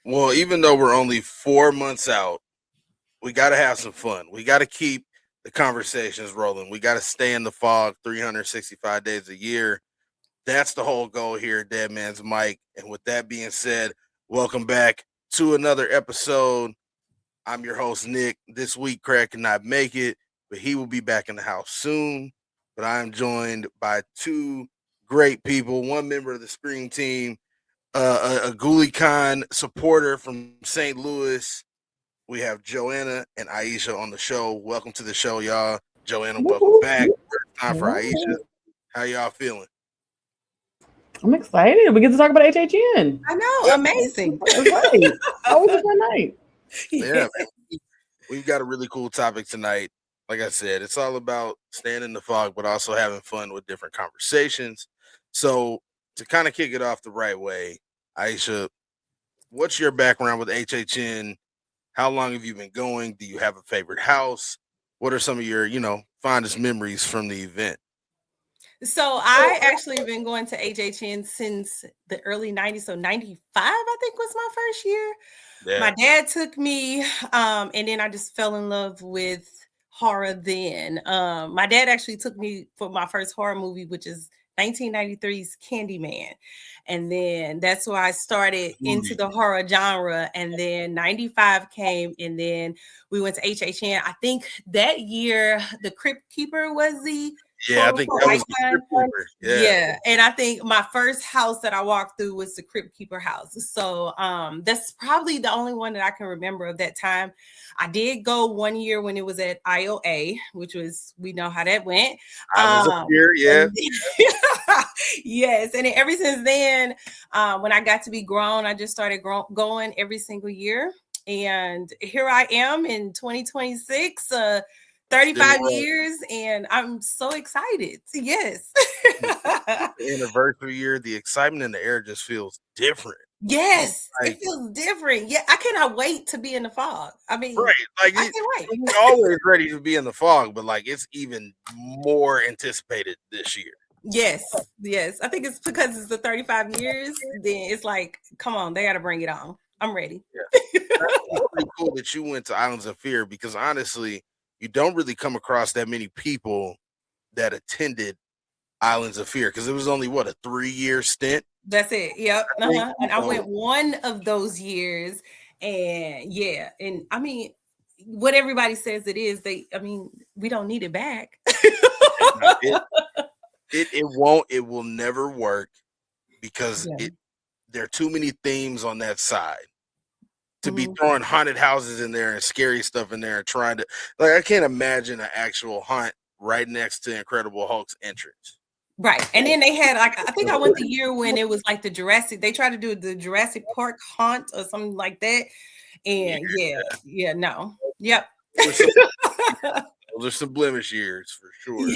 Well, even though we're only 4 months out, we got to have some fun. We got to keep the conversations rolling. We got to stay in the fog 365 days a year. That's the whole goal here at Dead Man's Mic. And with that being said, welcome back to another episode. I'm your host, Nick. This week, Craig cannot make it, but he will be back in the house soon. But I am joined by two great people, one member of the Scream team, a Ghoulie Khan supporter from St. Louis. We have Joanna and Aisha on the show. Welcome to the show, y'all. Joanna, welcome back. First time for Aisha. How y'all feeling? I'm excited. We get to talk about HHN. I know, amazing. Right. Always a fun night. Yeah, man. We've got a really cool topic tonight. Like I said, it's all about staying in the fog, but also having fun with different conversations. So, to kind of kick it off the right way, Aisha, what's your background with HHN? How long have you been going? Do you have a favorite house? What are some of your, fondest memories from the event? So I actually been going to HHN since the early 90s. So 95, I think, was my first year. Yeah. My dad took me, and then I just fell in love with horror then. My dad actually took me for my first horror movie, which is 1993's Candyman. And then that's where I started into the horror genre. And then 95 came, and then we went to HHN. I think that year the Crypt Keeper was the Yeah, I think that was the Crypt Keeper. Yeah, and I think my first house that I walked through was the Crypt Keeper house. So that's probably the only one that I can remember of that time. I did go one year when it was at IOA, which was, we know how that went. I was up here, yeah. Yes, and ever since then, when I got to be grown, I just started going every single year. And here I am in 2026, 35 years, and I'm so excited. Yes. The anniversary year, the excitement in the air just feels different. Yes, it feels different. Yeah, I cannot wait to be in the fog. I mean, right. Like, I can't wait. You're always ready to be in the fog, but like it's even more anticipated this year. Yes. I think it's because it's the 35 years. Then it's like, come on, they got to bring it on. I'm ready. Yeah. It's pretty cool that you went to Islands of Fear because honestly, you don't really come across that many people that attended Islands of Fear because it was only a 3-year stint. That's it. Yep. And I went one of those years, and yeah, and I mean, what everybody says it is, we don't need it back. It will never work because there are too many themes on that side to be throwing haunted houses in there and scary stuff in there and trying to, like, I can't imagine an actual haunt right next to Incredible Hulk's entrance. Right. And then they had, like, I think I went the year when it was like they tried to do the Jurassic Park haunt or something like that. And no. Yep. Those are some blemish years for sure.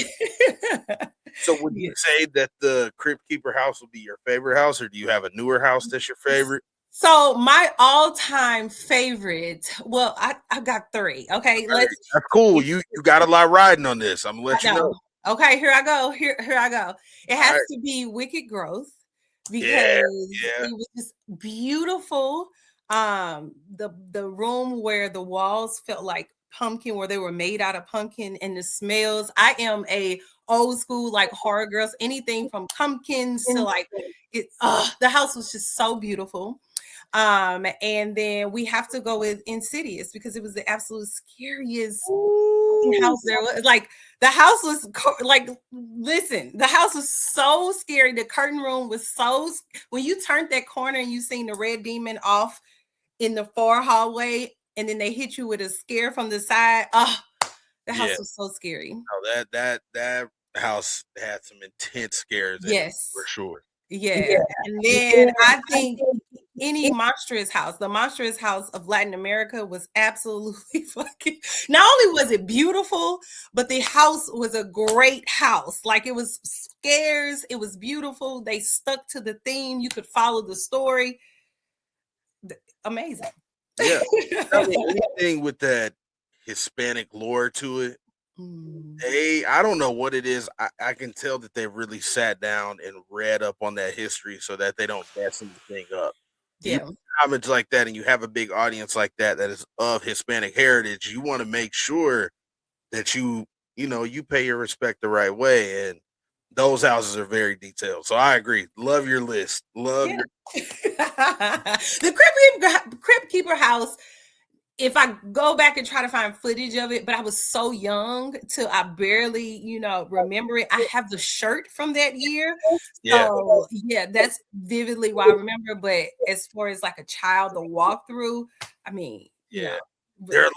So would you say that the Crypt Keeper house will be your favorite house, or do you have a newer house that's your favorite? So my all-time favorite, well, I got 3. Okay, that's cool. You got a lot riding on this. I'm gonna let you know. Okay, here I go. Here I go. It has to be Wicked Growth because it was just beautiful. The room where the walls felt like pumpkin, where they were made out of pumpkin, and the smells. I am a old school like horror girls. Anything from pumpkins to like it. The house was just so beautiful. And then we have to go with Insidious because it was the absolute scariest house there was. Like the house was like, listen, the house was so scary. The curtain room was so, when you turned that corner and you seen the red demon off in the far hallway, and then they hit you with a scare from the side. The house was so scary. Oh, that house had some intense scares. Yes, for sure. Yeah. And then I think any monstrous house, the monstrous house of Latin America was absolutely fucking, not only was it beautiful, but the house was a great house. Like it was scares, it was beautiful. They stuck to the theme. You could follow the story. Amazing. Yeah. Anything with that Hispanic lore to it. I don't know what it is. I can tell that they really sat down and read up on that history so that they don't mess anything up. Yeah. Homage like that and you have a big audience like that is of Hispanic heritage, you want to make sure that you pay your respect the right way, and those houses are very detailed. So I agree. Love your list. Love your the Crypt Keeper house. If I go back and try to find footage of it, but I was so young till I barely, remember it. I have the shirt from that year. So yeah, that's vividly why I remember. But as far as like a child, the walkthrough, I mean, there are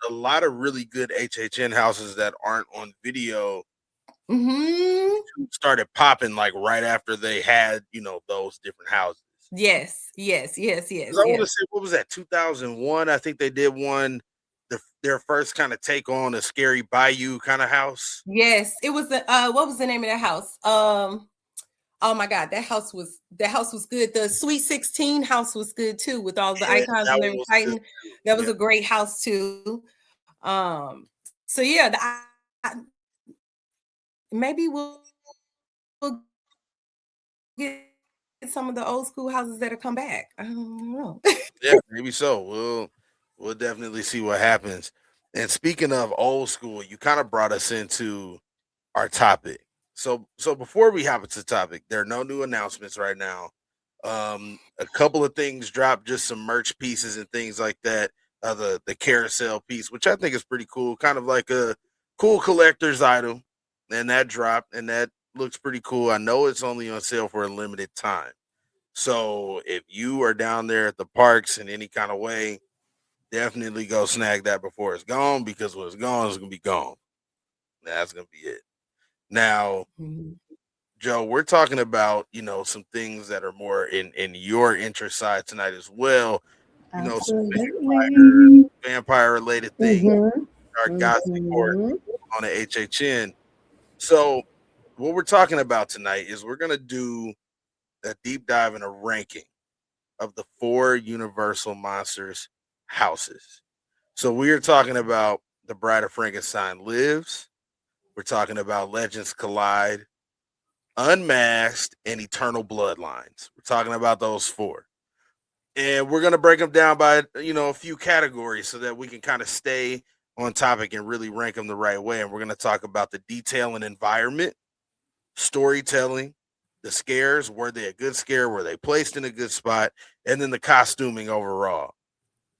a lot of really good HHN houses that aren't on video. Started popping like right after they had, those different houses. Yes. I want to say, what was that? 2001. I think they did one. Their first kind of take on a scary bayou kind of house. Yes, it was the what was the name of that house? Oh my God, that house was good. The Sweet 16 house was good too, with all the icons and they were fighting. That was a great house too. So yeah, maybe we'll get some of the old school houses that'll come back. I don't know. Yeah, maybe so. We'll definitely see what happens. And speaking of old school, you kind of brought us into our topic. So before we hop into the topic, there are no new announcements right now. A couple of things dropped, just some merch pieces and things like that. The carousel piece, which I think is pretty cool, kind of like a cool collector's item, and that dropped, and that looks pretty cool. I know it's only on sale for a limited time. So if you are down there at the parks in any kind of way, definitely go snag that before it's gone, because when it's gone, it's gonna be gone. That's gonna be it. Now, Joe, we're talking about, some things that are more in your interest side tonight as well. Some vampire related things, our gossip court on the HHN. So what we're talking about tonight is we're gonna do a deep dive and a ranking of the 4 Universal Monsters houses. So we are talking about The Bride of Frankenstein Lives. We're talking about Legends Collide, Unmasked, and Eternal Bloodlines. We're talking about those 4. And we're going to break them down by, a few categories so that we can kind of stay on topic and really rank them the right way. And we're going to talk about the detail and environment, storytelling, the scares. Were they a good scare? Were they placed in a good spot? And then the costuming overall.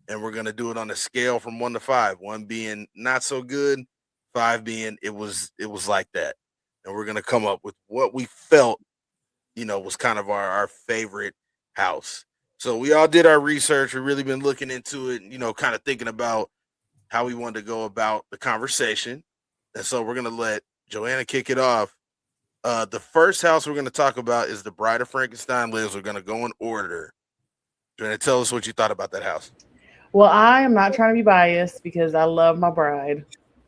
And we're going to do it on a scale from 1 to 5, 1 being not so good, 5 being it was like that. And we're going to come up with what we felt, was kind of our favorite house. So we all did our research. We've really been looking into it, kind of thinking about how we wanted to go about the conversation. And so we're going to let Joanna kick it off. The first house we're going to talk about is The Bride of Frankenstein Lives. We're going to go in order. Joanna, tell us what you thought about that house. Well, I am not trying to be biased because I love my bride.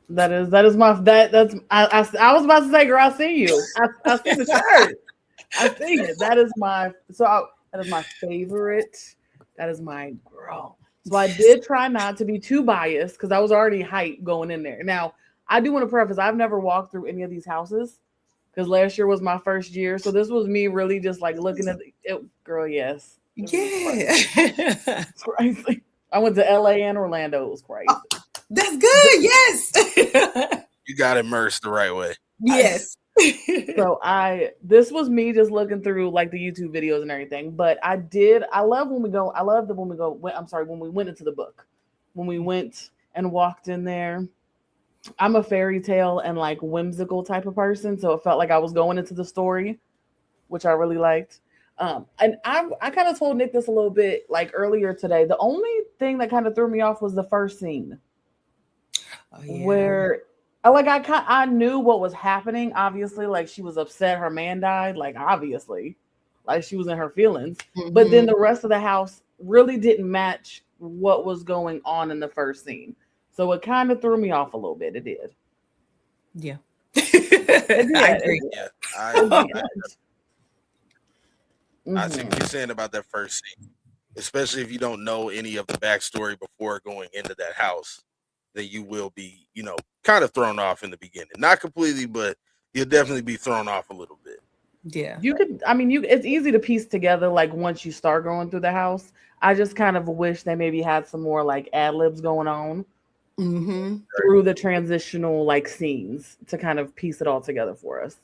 That's I was about to say, girl, I see you. I see the shirt. I see it. That is my favorite. That is my girl. So I did try not to be too biased because I was already hyped going in there. Now, I do want to preface, I've never walked through any of these houses because last year was my first year. So this was me really just like looking at it. Girl, yes. Yeah. It's crazy. I went to LA and Orlando. It was crazy. Oh, that's good. Yes. You got immersed the right way. Yes. So this was me just looking through like the YouTube videos and everything. But when we went into the book. When we went and walked in there. I'm a fairy tale and like whimsical type of person. So it felt like I was going into the story, which I really liked. And I kind of told Nick this a little bit like earlier today. The only thing that kind of threw me off was the first scene, where I knew what was happening. Obviously, like she was upset her man died. Like obviously, like she was in her feelings. Mm-hmm. But then the rest of the house really didn't match what was going on in the first scene. So it kind of threw me off a little bit. It did. Yeah, I agree. I see what you're saying about that first scene, especially if you don't know any of the backstory before going into that house, then you will be, kind of thrown off in the beginning. Not completely, but you'll definitely be thrown off a little bit. Yeah. You could, I mean, it's easy to piece together like once you start going through the house. I just kind of wish they maybe had some more like ad libs going on Mm-hmm. through the transitional like scenes to kind of piece it all together for us.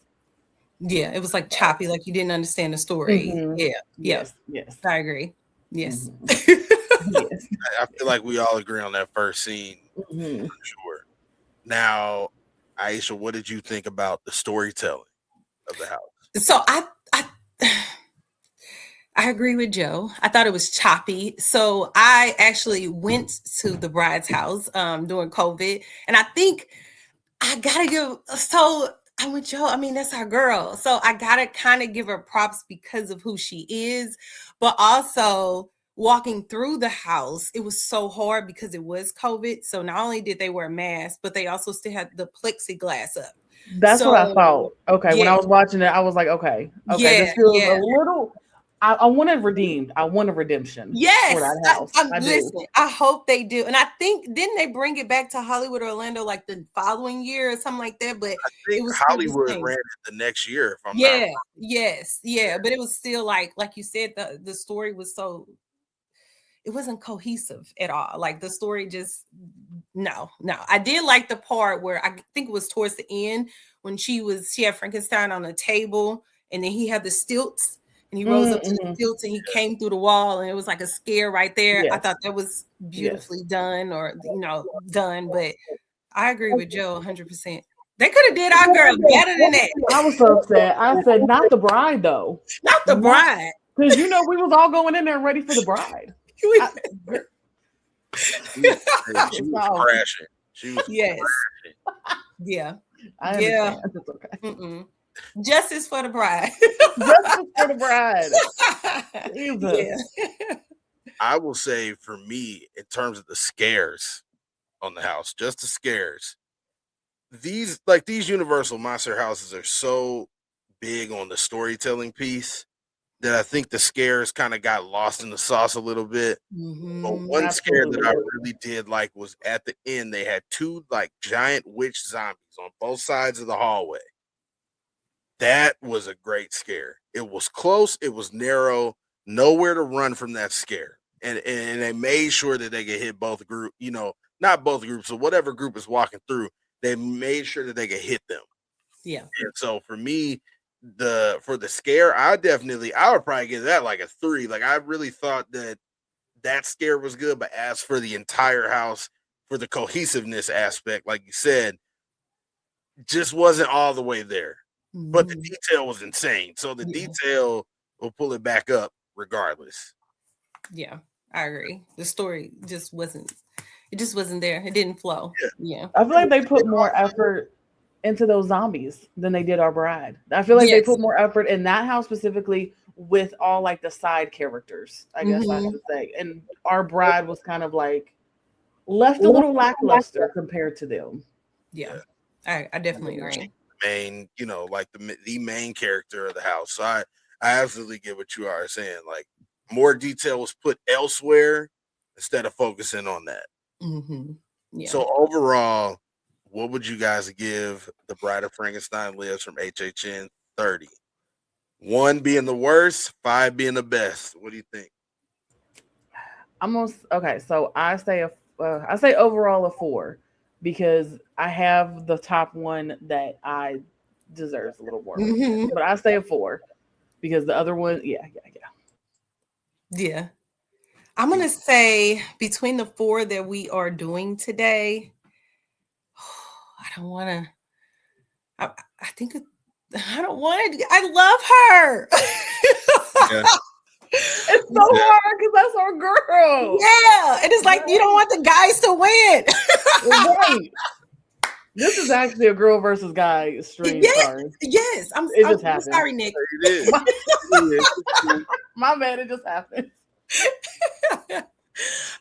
Yeah, it was like choppy, like you didn't understand the story. Mhm. Yeah, yeah, Yes. I agree. Yes. Mhm. Yes. I feel like we all agree on that first scene Mhm. for sure. Now, Aisha, what did you think about the storytelling of the house? So I agree with Joe. I thought it was choppy. So I actually went to the bride's house during COVID, and I think I gotta give. So I'm with Joe. I mean, that's our girl. So I gotta kind of give her props because of who she is, but also walking through the house, it was so hard because it was COVID. So not only did they wear masks, but they also still had the plexiglass up. That's what I So thought. Okay, when yeah, I was watching it, I was like, okay, yeah, this feels a yeah. little. I wanted redeemed. I want a redemption for Yes, that house. I'm I do. listen. I hope they do, and I think didn't they bring it back to Hollywood, Orlando, like the following year or something like that? But I it think was still the Hollywood same. ran it the next year, if I'm not wrong. Yeah, yes, yeah, but it was still like you said, the story was so it wasn't cohesive at all. Like the story just no. I did like the part where I think it was towards the end when she had Frankenstein on the table and then he had the stilts and he rose up to the Mm-hmm. stilts and he came through the wall and it was like a scare right there. I Yes. thought that was Yes. beautifully done or done, but I agree with Joe 100%. They could have did our girl better than that. I was so upset. I said, not the bride though. Not the bride. Because we was all going in there ready for the bride. She was crashing. She was Yes. crashing. Yeah. I understand. It's okay. Mm-mm. Justice for the bride. Justice for the bride. Jesus. Yeah. I will say for me, in terms of the scares on the house, just the scares, these Universal Monster houses are so big on the storytelling piece that I think the scares kind of got lost in the sauce a little bit. But one scare that I really did like was at the end, they had two like giant witch zombies on both sides of the hallway. That was a great scare. It was close, it was narrow, nowhere to run from that scare. And they made sure that they could hit both group, not both groups, so whatever group is walking through, they made sure that they could hit them. Yeah. And so for me, for the scare, I would probably give that like a 3. Like I really thought that scare was good, but as for the entire house, for the cohesiveness aspect, like you said, just wasn't all the way there. Mm-hmm. But the detail was insane. So the detail will pull it back up regardless. Yeah, I agree. The story just wasn't there. It didn't flow. Yeah. I feel like they put more effort into those zombies than they did our bride. I feel like they put more effort in that house specifically with all like the side characters, I guess I should say. And our bride was kind of like left a little lackluster compared to them. Yeah. I definitely agree. Main, like the main character of the house. So I absolutely get what you are saying. Like more detail was put elsewhere instead of focusing on that. Mm-hmm. Yeah. So overall, what would you guys give The Bride of Frankenstein Lives from HHN 30? 1 being the worst, 5 being the best. What do you think? Okay. So I say overall a 4 because I have the top one that I deserves a little more. Mm-hmm. But I say a 4 because the other one, yeah. I'm gonna say between the 4 that we are doing today, I don't want to. I think I don't want to. I love her. Yeah. It's so hard because that's our girl. Yeah, and it's like you don't want the guys to win. Right. This is actually a girl versus guy stream. Sorry. Yes, I'm sorry, Nick. My bad. It just happened.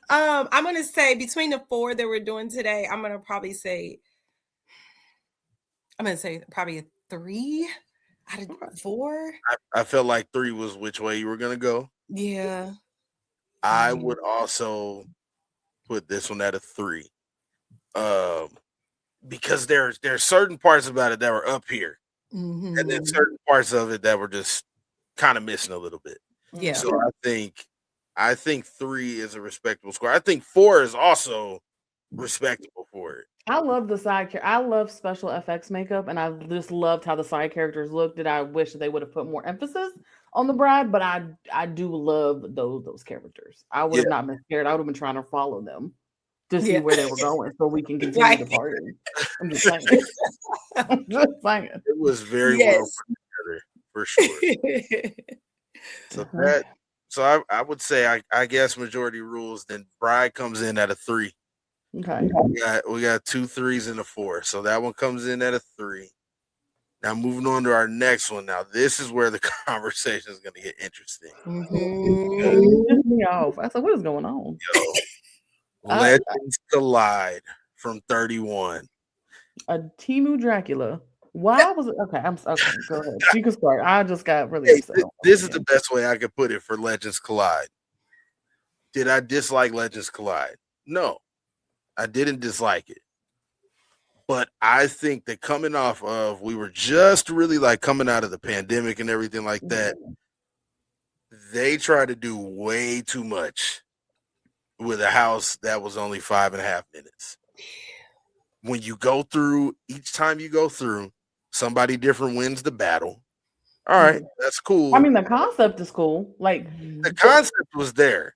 I'm gonna say between the 4 that we're doing today, I'm gonna say probably a 3 out of 4. I felt like 3 was which way you were gonna go. Yeah. I would also put this one at a 3. Because there's certain parts about it that were up here. and then certain parts of it that were just kind of missing a little bit. Yeah. So I think 3 is a respectable score. I think 4 is also respectable for it. I love the side character. I love special effects makeup, and I just loved how the side characters looked. And I wish that they would have put more emphasis on the bride, but I do love those characters. I would have not been scared. I would have been trying to follow them to see where they were going, so we can continue the party. I'm just saying. I'm just saying. It was very well put together for sure. So I would say I guess majority rules. Then bride comes in at a 3. Okay. We got 2 3s and a 4. So that one comes in at a 3. Now moving on to our next one. Now this is where the conversation is going to get interesting. Me off. I said, what is going on? Legends Collide from 31. A Timu Dracula. Why was it? Okay, okay. Go ahead. You can start. I just got really upset. This is the best way I could put it for Legends Collide. Did I dislike Legends Collide? No. I didn't dislike it, but I think that coming off of, we were just really like coming out of the pandemic and everything like that. They tried to do way too much with a house that was only 5.5 minutes. When you go through, each time you go through, somebody different wins the battle. All right, that's cool. I mean, the concept is cool. Like the concept was there.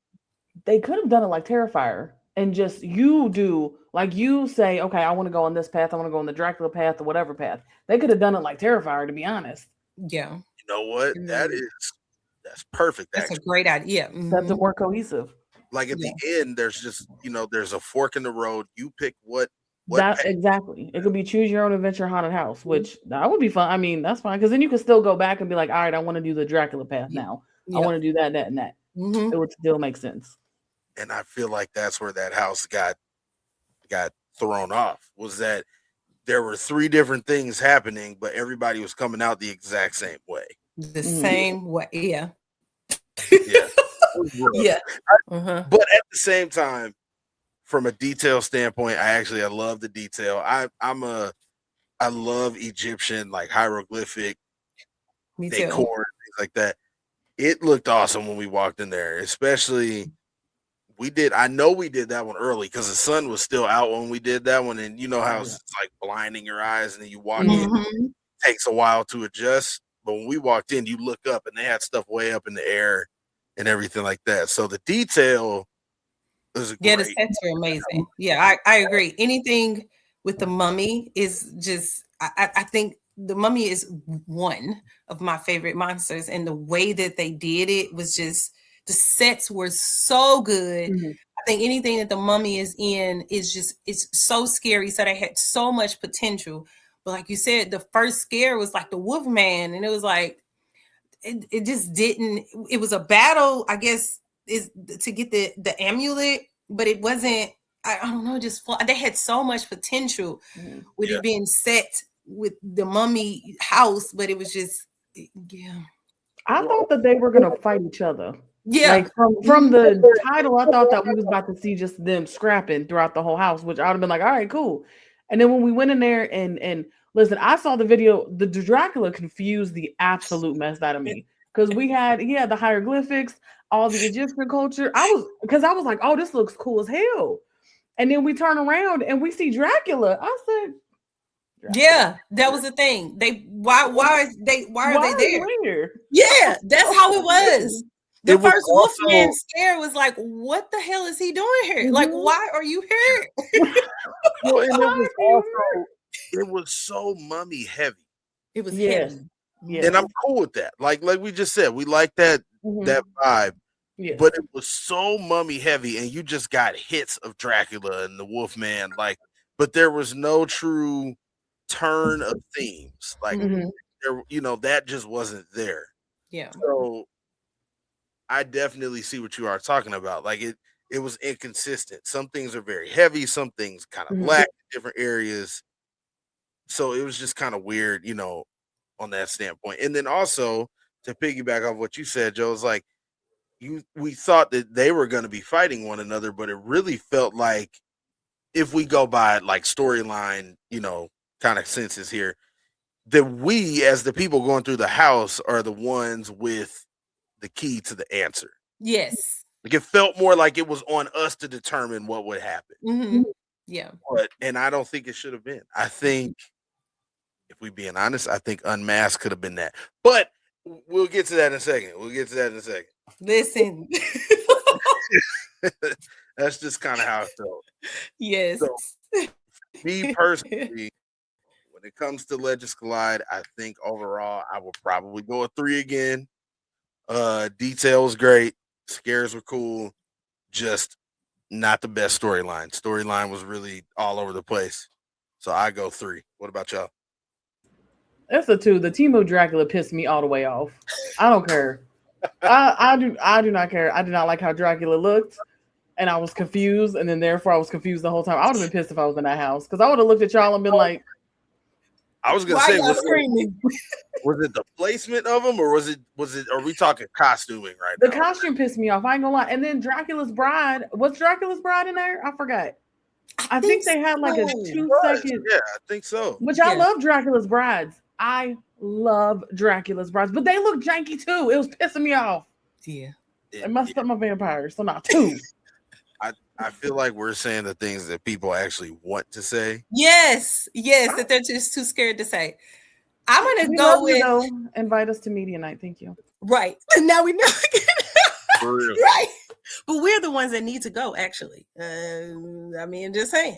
They could have done it like Terrifier. And just you do, like you say, okay, I want to go on this path. I want to go on the Dracula path or whatever path. They could have done it like Terrifier, to be honest. Yeah. You know what? That's perfect. That's a great idea. That's a more cohesive. Like at the end, there's just, there's a fork in the road. You pick what exactly. It could be choose your own adventure haunted house, which that would be fun. I mean, that's fine. Because then you can still go back and be like, all right, I want to do the Dracula path now. I want to do that, and that. It would still make sense. And I feel like that's where that house got thrown off, was that there were 3 different things happening, but everybody was coming out the exact same way. The same way, yeah. Yeah. But at the same time, from a detail standpoint, I love the detail. I love Egyptian, like hieroglyphic decor and things like that. It looked awesome when we walked in there, especially. I know we did that one early because the sun was still out when we did that one. And you know how it's like blinding your eyes, and then you walk in, it takes a while to adjust. But when we walked in, you look up and they had stuff way up in the air and everything like that. So the detail is great. The sets are amazing. Yeah, I agree. Anything with the mummy is just, I think the mummy is one of my favorite monsters. And the way that they did it was just, the sets were so good. I think anything that the mummy is in is it's so scary. So they had so much potential. But like you said, the first scare was like the wolf man. And it was like, it just didn't, it was a battle, I guess, is to get the amulet, but it wasn't, I don't know, just they had so much potential with it being set with the mummy house, but it was just, I thought that they were going to fight each other. Yeah, like from the title, I thought that we was about to see just them scrapping throughout the whole house, which I would have been like, all right, cool. And then when we went in there and listen, I saw the video. The Dracula confused the absolute mess out of me because he had the hieroglyphics, all the Egyptian culture. I was like, oh, this looks cool as hell. And then we turn around and we see Dracula. I said, Dracula. Yeah, that was the thing. Why are they there? Yeah, that's how it was. The first Wolfman scare was like, what the hell is he doing here? Like, why are you here? Well, and it was so mummy heavy. It was heavy. Yeah. And I'm cool with that. Like we just said, we like that vibe. Yeah. But it was so mummy heavy, and you just got hits of Dracula and the Wolfman, but there was no true turn of themes. Like there, that just wasn't there. Yeah. So I definitely see what you are talking about. Like it was inconsistent. Some things are very heavy, some things kind of black in different areas. So it was just kind of weird, on that standpoint. And then also to piggyback off what you said, Joe, is like we thought that they were going to be fighting one another, but it really felt like, if we go by like storyline, kind of senses here, that we, as the people going through the house, are the ones with the key to the answer. Yes. Like it felt more like it was on us to determine what would happen. Mm-hmm. Yeah. And I don't think it should have been. I think, if we being honest, I think Unmasked could have been that. But we'll get to that in a second. Listen. That's just kind of how I felt. Yes. So, me personally, when it comes to Legends Collide, I think overall I will probably go a 3 again. Detail was great. Scares were cool. Just not the best storyline. Storyline was really all over the place. So I go 3. What about y'all? That's a 2. The Timo Dracula pissed me all the way off. I don't care. I do not care. I did not like how Dracula looked, and I was confused, and then therefore I was confused the whole time. I would have been pissed if I was in that house because I would have looked at y'all and been like, I was gonna say, was it the placement of them, or was it? Are we talking costuming right now? The costume pissed me off. I ain't gonna lie. And then Dracula's bride. Was Dracula's bride in there? I forgot. I think they had like a 2-second. Yeah, I think so. Which I love Dracula's brides. I love Dracula's brides, but they look janky too. It was pissing me off. Yeah. It messed up my vampires. So not 2. I feel like we're saying the things that people actually want to say. Yes, that they're just too scared to say. I'm gonna go with invite us to media night. Thank you. Right. Now we know. For real. Right. But we're the ones that need to go, actually. I mean, just saying.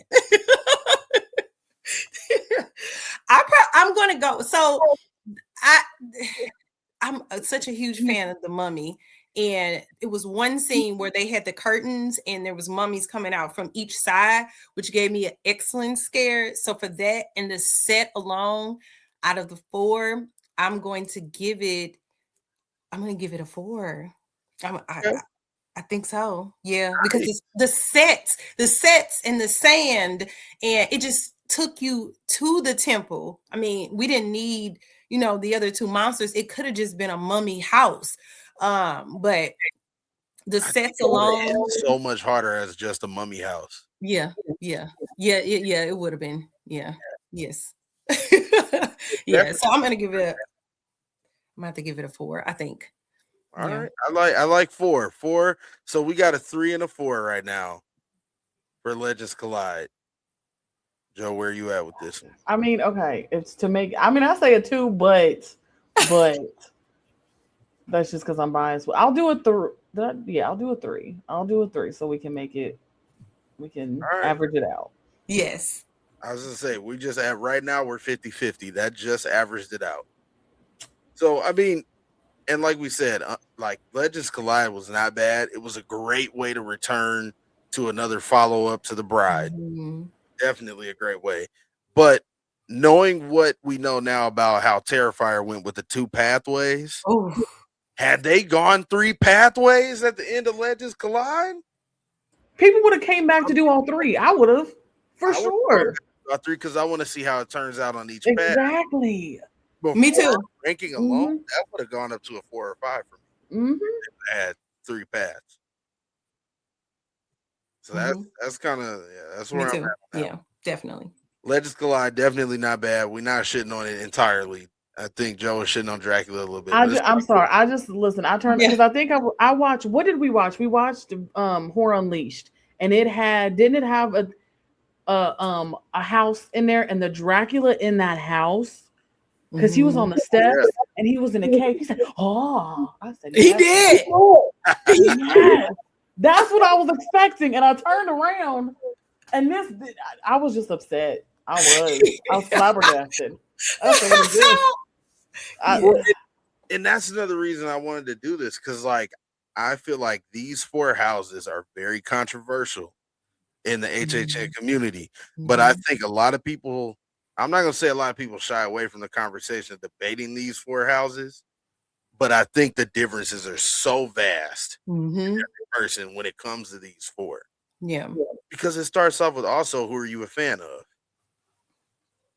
I'm gonna go. So I'm such a huge fan of The Mummy. And it was one scene where they had the curtains and there was mummies coming out from each side, which gave me an excellent scare. So for that and the set alone, out of the 4, I'm going to give it a 4. I think so. Yeah, because it's the sets and the sand, and it just took you to the temple. I mean, we didn't need, the other 2 monsters. It could have just been a mummy house. But the sets alone so much harder as just a mummy house. Yeah, it would have been. Yeah. Yes. Yeah. So I'm gonna have to give it a 4, I think. All right. I like 4. 4. So we got a 3 and a 4 right now for Legends Collide. Joe, where are you at with this one? I mean, okay, it's to make. I mean, I say a 2, but that's just because I'm biased. I'll do a 3. I'll do a 3. I'll do a 3 so we can make it. We can average it out. Yes. I was gonna say we just at right now we're 50-50. That just averaged it out. So I mean, and like we said, like Legends Collide was not bad. It was a great way to return to another follow-up to The Bride. Mm-hmm. Definitely a great way. But knowing what we know now about how Terrifier went with the 2 pathways, had they gone 3 pathways at the end of Legends Collide, people would have came back to do all 3. I would have, for sure. All 3 because I want to see how it turns out on each path. Exactly. Me too. Ranking alone, that would have gone up to a 4 or 5 for me. Mm-hmm. Had 3 paths. So that's kind of that's where I'm at now. Yeah, definitely. Legends Collide, definitely not bad. We're not shitting on it entirely. I think Joe was shitting on Dracula a little bit. I'm sorry. I just listen. I turned because I think I watched. What did we watch? We watched Horror Unleashed, and it didn't it have a house in there, and the Dracula in that house because he was on the steps and he was in a cave. He said, "Oh," I said, "He did." Yes. That's what I was expecting, and I turned around, and I was just upset. I was flabbergasted. And that's another reason I wanted to do this because, like, I feel like these 4 houses are very controversial in the HHN community. But I think a lot of people, I'm not going to say a lot of people shy away from the conversation of debating these 4 houses, but I think the differences are so vast in every person when it comes to these 4. Yeah. Because it starts off with also, who are you a fan of?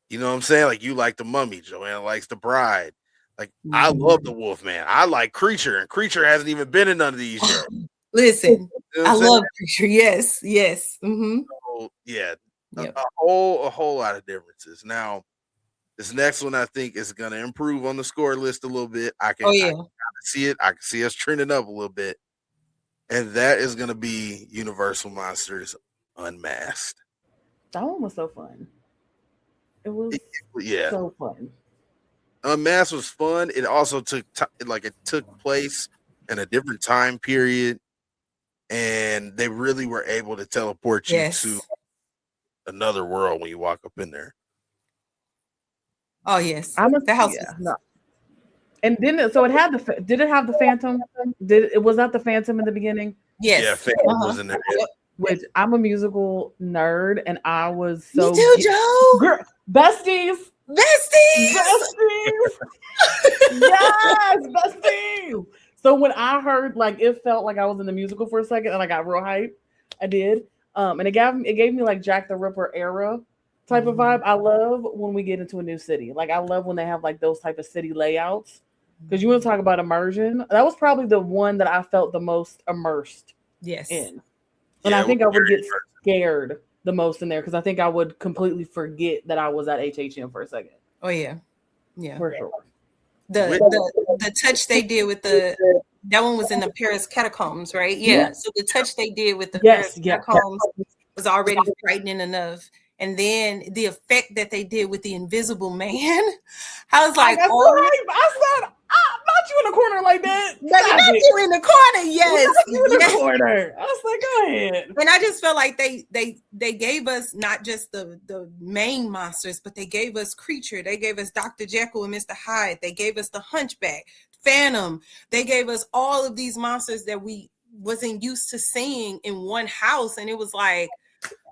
You know what I'm saying? Like, you like The Mummy, Joanna likes The Bride. Like, I love the Wolfman. I like Creature, and Creature hasn't even been in none of these yet. Listen, you know I love Creature. Yes. So, yeah, a whole lot of differences. Now, This next one I think is going to improve on the score list a little bit. I can see it. I can see us trending up a little bit. And that is going to be Universal Monsters Unmasked. That one was so fun. It was so fun. Unmasked was fun. It also took it took place in a different time period, and they really were able to teleport you to another world when you walk up in there. Oh yes, the house. And did it have the Phantom? Was that the Phantom in the beginning? Yes. Yeah, Phantom was in there. Which I'm a musical nerd, and I was so. Me too, Joe. Girl, besties. Yes, besties. So when I heard, like, it felt like I was in the musical for a second, and I got real hype. I did, and it gave me like Jack the Ripper era type of vibe. I love when we get into a new city. Like, I love when they have like those type of city layouts. Because you want to talk about immersion, that was probably the one that I felt the most immersed in. And I think I would get scared the most in there because I think I would completely forget that I was at HHM for a second. Oh yeah, for sure. The touch they did with that one was in the Paris catacombs, right? Yeah. So the touch they did with the Paris catacombs was already frightening enough. And then the effect that they did with the Invisible Man, I was like, I said, not you in the corner like that. Not you in the corner, yes. Not you in the corner. I was like, go ahead. And I just felt like they gave us not just the main monsters, but they gave us Creature. They gave us Dr. Jekyll and Mr. Hyde. They gave us the Hunchback, Phantom. They gave us all of these monsters that we wasn't used to seeing in one house. And it was like,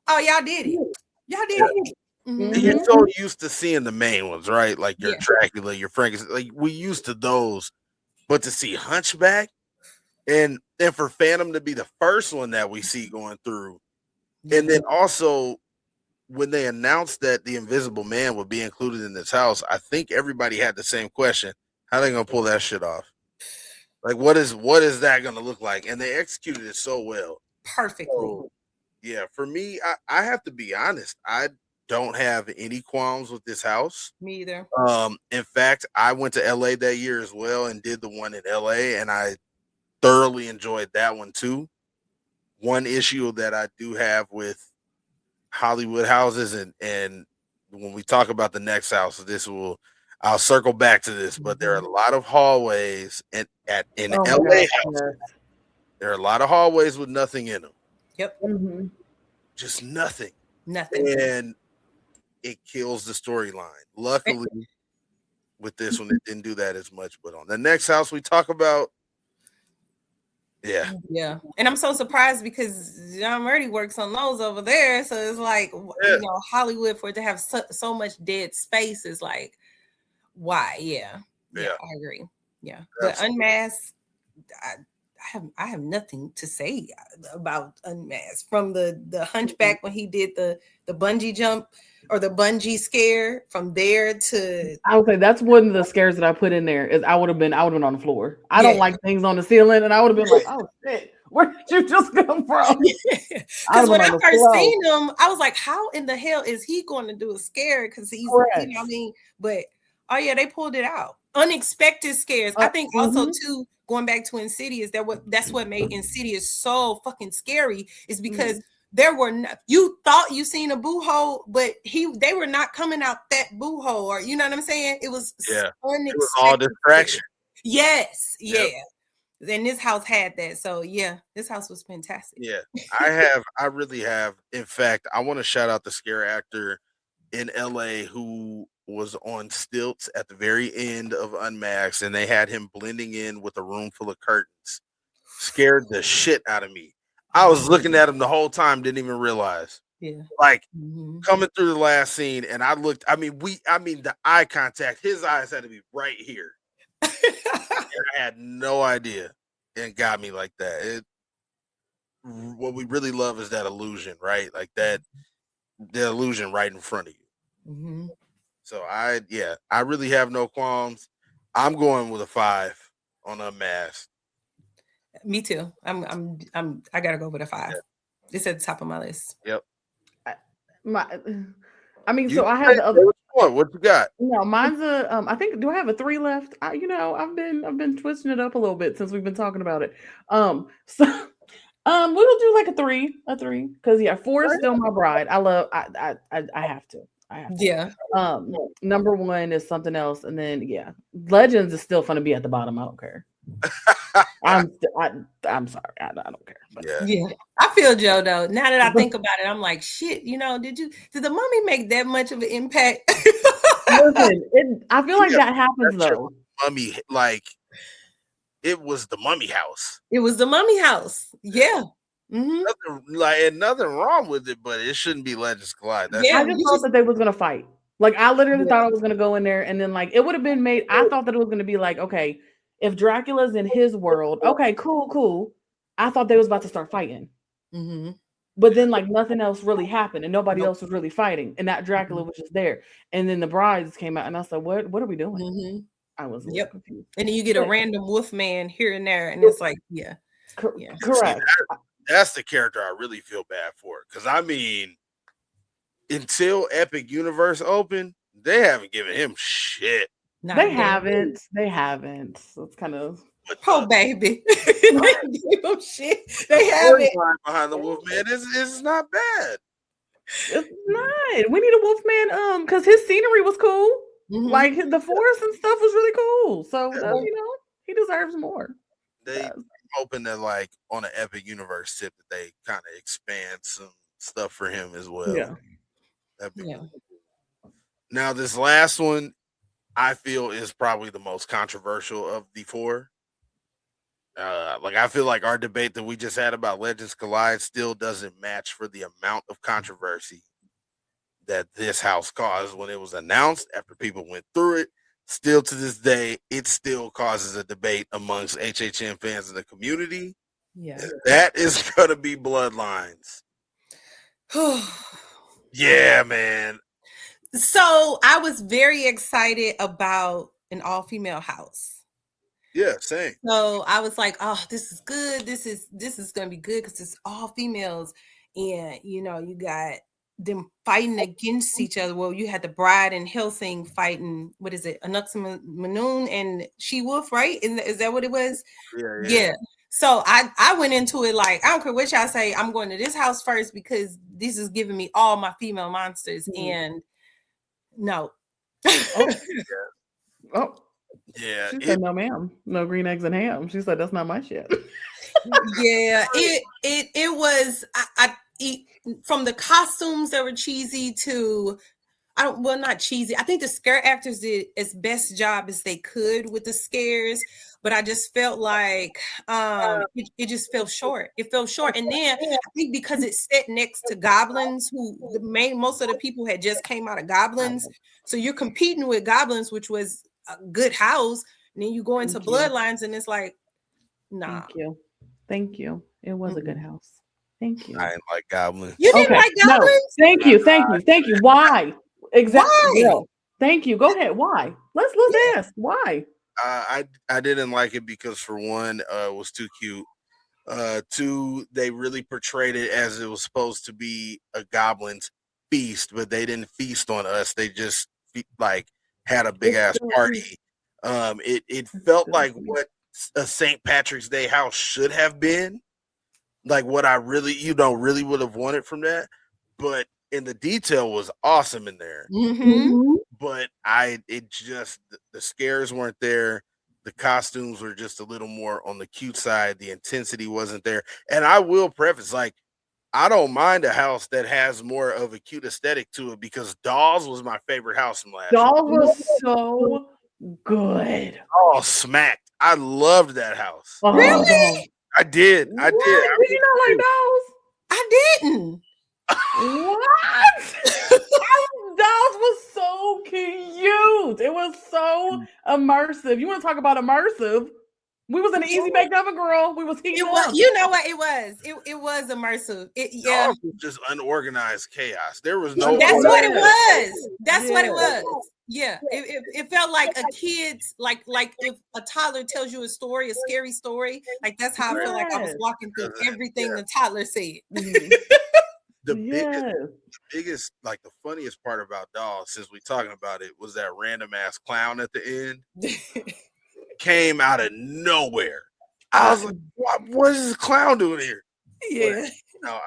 oh, y'all did it. Y'all did it. Mm-hmm. You're so used to seeing the main ones, right? Like your Dracula, your Frankenstein. Like we used to those, but to see Hunchback and for Phantom to be the first one that we see going through, and then also when they announced that the Invisible Man would be included in this house, I think everybody had the same question: how are they gonna pull that shit off? Like, what is that gonna look like? And they executed it so well, perfectly. So, yeah, for me, I have to be honest. I don't have any qualms with this house. Me either. In fact, I went to LA that year as well and did the one in LA, and I thoroughly enjoyed that one too. One issue that I do have with Hollywood houses, and when we talk about the next house, I'll circle back to this, but there are a lot of hallways in LA houses. There are a lot of hallways with nothing in them. Yep. Mm-hmm. Just nothing. Nothing. And it kills the storyline. Luckily, with this one, it didn't do that as much. But on the next house we talk about, yeah. And I'm so surprised because John Murdy works on those over there. So it's like, you know, Hollywood, for it to have so much dead space is like, why? Yeah, I agree. Yeah. But Unmasked, I have nothing to say about Unmasked. From the Hunchback when he did the bungee jump or the bungee scare, from there to, I would say that's one of the scares that I put in there. Is I would have been on the floor. I don't like things on the ceiling, and I would have been like, oh shit, where did you just come from? Because when I first seen him, I was like, how in the hell is he going to do a scare? Because he's, you know what I mean? But oh yeah, they pulled it out. Unexpected scares. I think also too, going back to Insidious, that's what made Insidious so fucking scary, is because there were you thought you seen a boo hole, but they were not coming out that boo hole, or you know what I'm saying? It was unexpected. It was all distraction. Yes, And this house had that. So yeah, this house was fantastic. Yeah, I really have. In fact, I want to shout out the scare actor in LA who was on stilts at the very end of Unmasked, and they had him blending in with a room full of curtains. Scared the shit out of me. I was looking at him the whole time, didn't even realize. Yeah. Like coming through the last scene, and I looked, I mean, the eye contact, his eyes had to be right here. And I had no idea. And got me like that. What we really love is that illusion, right? Like the illusion right in front of you. So I really have no qualms. I'm going with a 5 on Unmasked. Me too. I gotta go with a 5. It's at the top of my list. Yep. So I have the other. What you got? No, mine's a I think do I have a 3 left? I've been twisting it up a little bit since we've been talking about it. So we'll do like a 3 because yeah, 4 is still my bride. I have to. I have to. Yeah. Number 1 is something else, and then yeah, Legends is still fun to be at the bottom. I don't care. I'm sorry. I don't care. But. Yeah. I feel Joe though. Now that I think about it, I'm like, shit. You know, did the Mummy make that much of an impact? Listen, I feel like that happens though. Mummy, like it was the Mummy house. It was the Mummy house. Yeah. Mm-hmm. Nothing wrong with it, but it shouldn't be Legends Collide. I just thought that they was gonna fight. Like I literally thought I was gonna go in there, and then like it would have been made. I thought that it was gonna be like, okay, if Dracula's in his world, okay, cool. I thought they was about to start fighting, but then like nothing else really happened, and nobody else was really fighting, and that Dracula was just there. And then the brides came out, and I said, "What are we doing?" I was confused. And then you get a random wolf man here and there, and it's like, correct. See, that's the character I really feel bad for, because I mean, until Epic Universe opened, they haven't given him shit. They haven't. So it's kind of oh baby. They gave him shit. They haven't. Behind the Wolfman is not bad. It's not. We need a Wolfman, because his scenery was cool. Like the forest and stuff was really cool. So he deserves more. They hoping that like on an Epic Universe tip that they kind of expand some stuff for him as well. Yeah. That'd be cool. Now this last one I feel is probably the most controversial of the 4. Like I feel like our debate that we just had about Legends Collide still doesn't match for the amount of controversy that this house caused when it was announced. After people went through it, still to this day, it still causes a debate amongst HHN fans in the community. Yeah, that is gonna be Bloodlines. Yeah, man. So I was very excited about an all-female house. Yeah, same. So I was like, oh, this is good. This is gonna be good because it's all females, and you got them fighting against each other. Well, you had the bride and Helsing fighting. What is it? Anuxa Manoon and She Wolf, right? Is that what it was? Yeah. So I went into it like, I don't care what y'all say. I'm going to this house first because this is giving me all my female monsters. And no. Yeah. She said, no, ma'am. No green eggs and ham. She said, that's not my shit. Yeah. It was, from the costumes that were cheesy to, not cheesy. I think the scare actors did as best job as they could with the scares, but I just felt like it just fell short. It fell short. And then I think because it's set next to goblins, most of the people had just came out of goblins. So you're competing with goblins, which was a good house. And then you go into Bloodlines and it's like, nah. Thank you. It was a good house. Thank you. I didn't like goblins. You didn't like goblins? No. Thank you. Why? Exactly. Why? Thank you. Go ahead. Why? Let's ask. Why? I didn't like it because for one, it was too cute. 2, they really portrayed it as it was supposed to be a goblin's feast, but they didn't feast on us. They just like had a big ass party. It felt like what a St. Patrick's Day house should have been. Like what I really would have wanted from that. But and the detail was awesome in there. But the scares weren't there. The costumes were just a little more on the cute side. The intensity wasn't there. And I will preface, like, I don't mind a house that has more of a cute aesthetic to it because Dolls was my favorite house from last year. Dolls was so good. Oh, smacked. I loved that house. Really? I did. I did. Did you not like Dolls? I didn't. What? Dolls was so cute. It was so immersive. You want to talk about immersive? We was in an easy bake oven, girl. We was heating up. You know what it was? It was immersive. Dolls was just unorganized chaos. There was no. That's what it was. That's what it was. Yeah, it felt like a kid's like if a toddler tells you a story, a scary story. Like that's how I feel like I was walking through everything the toddler said. the biggest, like the funniest part about Doll, since we talking about it, was that random ass clown at the end. Came out of nowhere. I was like, what is this clown doing here? Yeah. But, no,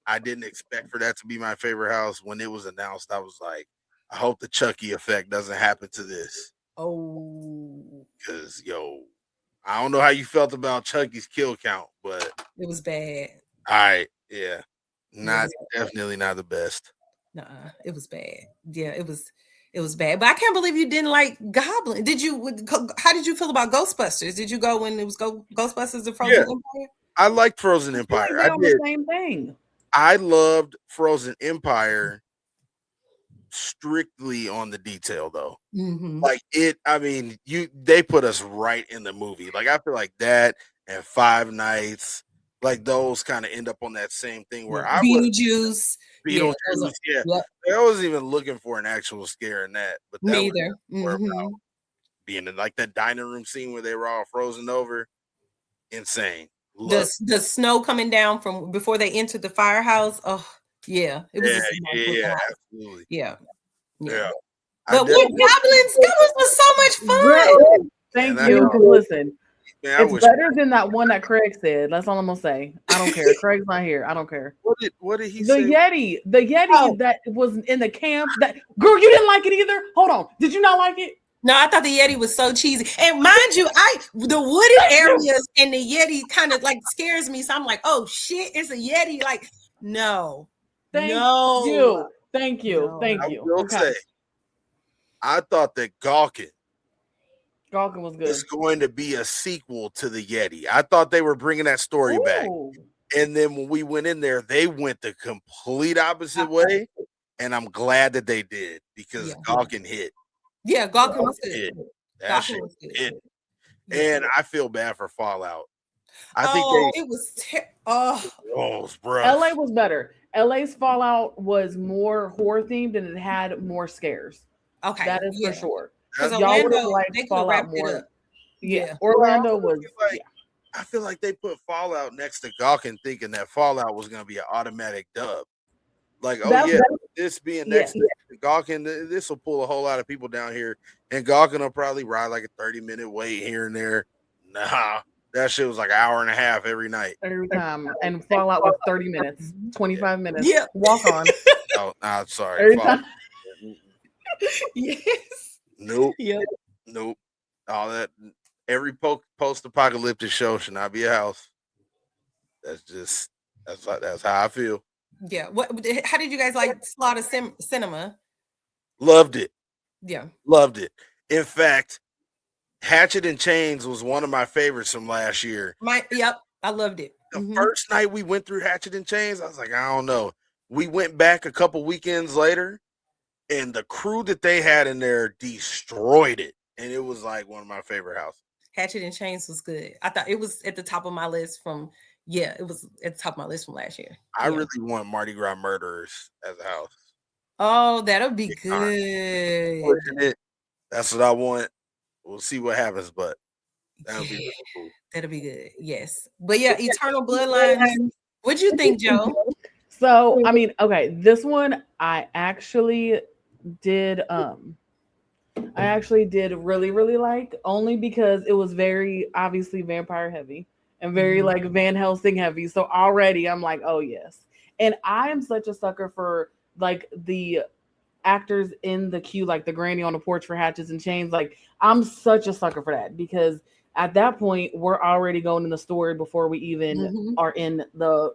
I didn't expect for that to be my favorite house. When it was announced, I was like, I hope the Chucky effect doesn't happen to this. Oh. Because, I don't know how you felt about Chucky's kill count, but it was bad. All right, yeah. Definitely not the best. Nuh-uh, it was bad. Yeah, it was bad. But I can't believe you didn't like Goblin. How did you feel about Ghostbusters? Did you go when it was Ghostbusters the Frozen Empire? I liked Frozen Empire. I did. The same thing. I loved Frozen Empire strictly on the detail though. Mm-hmm. Like they put us right in the movie. Like I feel like that and Five Nights, like those kind of end up on that same thing where Beetlejuice. Yeah. I wasn't even looking for an actual scare in that, but that neither. Was about being in like that dining room scene where they were all frozen over. Insane. The snow coming down from before they entered the firehouse. Oh yeah, it was absolutely. Yeah. But with Goblins was so much fun. Thank you. Listen, it's better than that one that Craig said. That's all I'm gonna say. I don't care. Craig's not here. I don't care. What did he say? The Yeti that was in the camp. That girl, you didn't like it either. Hold on, did you not like it? No, I thought the Yeti was so cheesy. And mind you, the wooded areas and the Yeti kind of like scares me. So I'm like, oh shit, it's a Yeti. Like, no. Thank you. I will say, I thought that Gawkin was good. It's going to be a sequel to the Yeti. I thought they were bringing that story back. And then when we went in there, they went the complete opposite way. And I'm glad that they did because Gawkin hit. Yeah, Gawkin was good. That shit hit. And I feel bad for Fallout. I think it was bro. LA was better. LA's Fallout was more horror themed and it had more scares. Okay. That is for sure. Because y'all would have liked Fallout more. Yeah. Orlando was I feel like they put Fallout next to Gawkin thinking that Fallout was gonna be an automatic dub. Like, this being next to Gawkin, this will pull a whole lot of people down here. And Gawkin will probably ride like a 30-minute wait here and there. Nah. That shit was like an hour and a half every night. Every time. And Fallout was 30 minutes, 25 minutes. Yeah. Walk on. Oh, sorry. Every time. Yes. Nope. Yep. Nope. All that. Every post-apocalyptic show should not be a house. That's how I feel. Yeah. How did you guys like Slaughter Cinema? Loved it. Yeah. Loved it. In fact, Hatchet and Chains was one of my favorites from last year. I loved it. The first night we went through Hatchet and Chains, I was like, I don't know. We went back a couple weekends later, and the crew that they had in there destroyed it. And it was like one of my favorite houses. Hatchet and Chains was good. I thought it was at the top of my list it was at the top of my list from last year. I really want Mardi Gras Murderers as a house. Oh, that'll be good. That's what I want. We'll see what happens, but that'll be really cool. That'll be good. Yes. But yeah, Eternal Bloodlines. What'd you think, Joe? So, I mean, okay, this one I actually did really, really like, only because it was very obviously vampire heavy and very like Van Helsing heavy. So already I'm like, oh yes. And I am such a sucker for like the actors in the queue, like the granny on the porch for Hatchets and Chains. Like I'm such a sucker for that because at that point we're already going in the story before we even are in the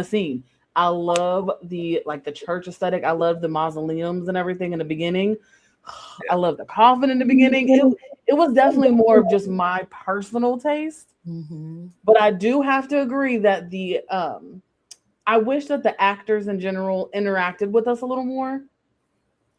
scene. I love the church aesthetic. I love the mausoleums and everything in the beginning. I love the coffin in the beginning. It was definitely more of just my personal taste. But I do have to agree that I wish that the actors in general interacted with us a little more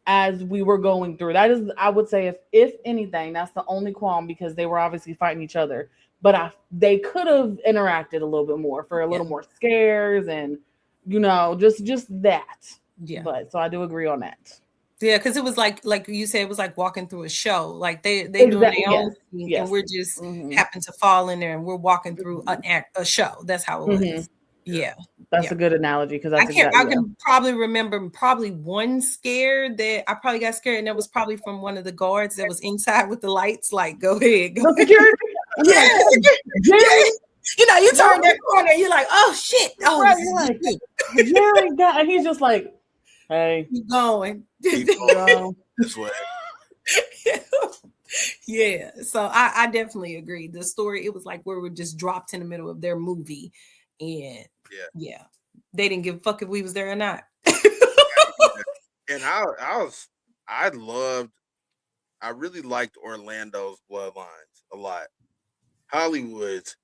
as we were going through. That is, I would say, if anything, that's the only qualm, because they were obviously fighting each other. But they could have interacted a little bit more for a little more scares and, just that. Yeah. But so I do agree on that. Yeah, because it was like you said, it was like walking through a show. Like they doing their own thing, and we're just happen to fall in there, and we're walking through a show. That's how it was. That's a good analogy because that's I can probably remember one scare that I probably got scared, and that was probably from one of the guards that was inside with the lights. Like, go ahead, go security. Yeah. You know, you turn that corner, you're like, oh shit. Oh, right, you're like, Jerry got, and he's just like, hey, keep going. Keep going this way. Yeah. So I definitely agree. The story, it was like we were just dropped in the middle of their movie, and they didn't give a fuck if we was there or not. And I really liked Orlando's Bloodlines a lot. Hollywood's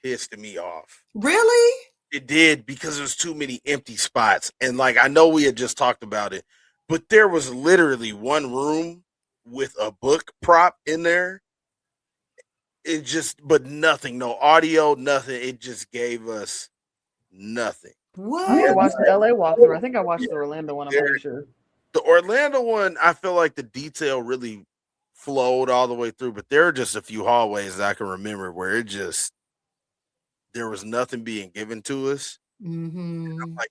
pissed me off. Really? It did, because there's too many empty spots. And like, I know we had just talked about it, but there was literally one room with a book prop in there. It just, but nothing, no audio, nothing. It just gave us nothing. What? I need to watch the LA walkthrough. I think I watched the Orlando one. I'm pretty sure. The Orlando one, I feel like the detail really flowed all the way through, but there are just a few hallways that I can remember where there was nothing being given to us. Mm-hmm. I'm like,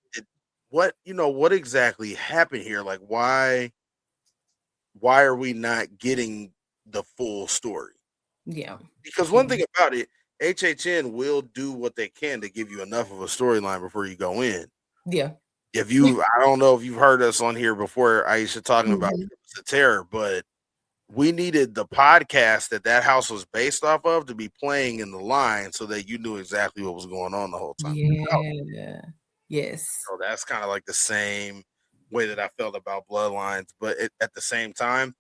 what exactly happened here? Like, why are we not getting the full story? Yeah. Because one thing about it, HHN will do what they can to give you enough of a storyline before you go in. Yeah. I don't know if you've heard us on here before, Aisha, talking about the terror, but we needed the podcast that house was based off of to be playing in the line so that you knew exactly what was going on the whole time. Yeah. Yes. So that's kind of like the same way that I felt about Bloodlines, but at the same time,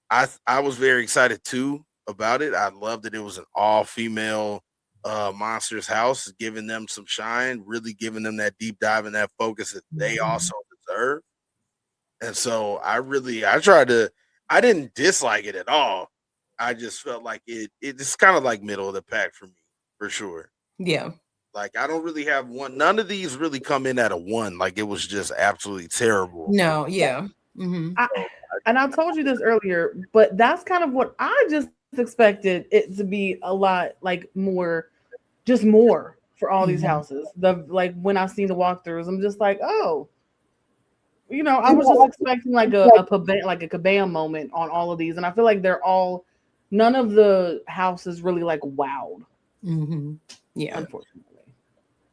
I was very excited too about it. I loved that it was an all-female monsters house, giving them some shine, really giving them that deep dive and that focus that they also deserve. And so I didn't dislike it at all. I just felt like it's kind of like middle of the pack for me, for sure. Yeah. Like, I don't really have one. None of these really come in at a 1. Like, it was just absolutely terrible. No, yeah. Mm-hmm. And I told you this earlier, but that's kind of what I just expected it to be, a lot like more for all these houses. Like when I seen the walkthroughs, I'm just like, oh, I was just expecting like a kabam moment on all of these, and I feel like none of the houses really like wowed. Mm-hmm. Yeah, unfortunately.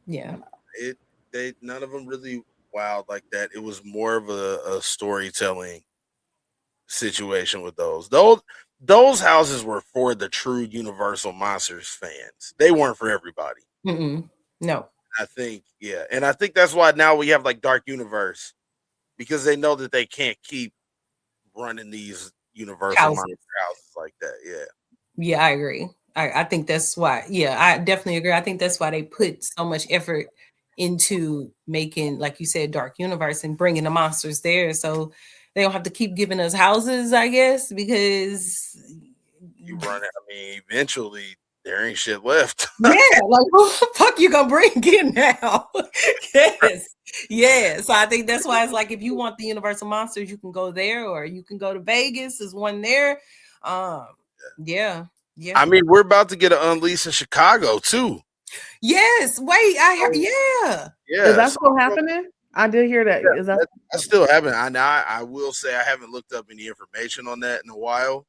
Yeah, none of them really wowed like that. It was more of a storytelling situation with those. Those houses were for the true Universal Monsters fans. They weren't for everybody. No, I think, and I think that's why now we have like Dark Universe, because they know that they can't keep running these Universal Monster houses like that. Yeah, I agree. I think that's why. Yeah, I definitely agree. I think that's why they put so much effort into making, like you said, Dark Universe and bringing the monsters there, so they don't have to keep giving us houses, I guess, because you run it. I mean, eventually there ain't shit left. Yeah, like who the fuck you gonna bring in now? Yes. So I think that's why it's like, if you want the Universal Monsters, you can go there, or you can go to Vegas. There's one there. Yeah. I mean, we're about to get an Unleashed in Chicago too. Yes. Wait, I heard. Yeah. Is that still happening? I did hear that. Is that still happening? I will say I haven't looked up any information on that in a while,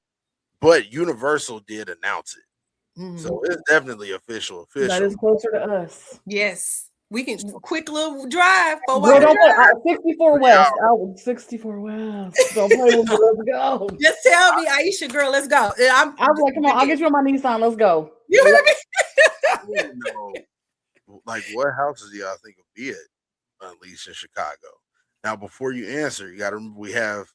but Universal did announce it, so it's definitely official. That is closer to us. Yes, we can quick little drive. 64 West. 64 West. Don't play with me. Let's go. Just tell me, Aisha, girl, let's go. I'm like, come on, I'll get you on my Nissan. Let's go. You hear me? Like, what houses do y'all think will be at Unleashed in Chicago? Now, before you answer, you got to remember we have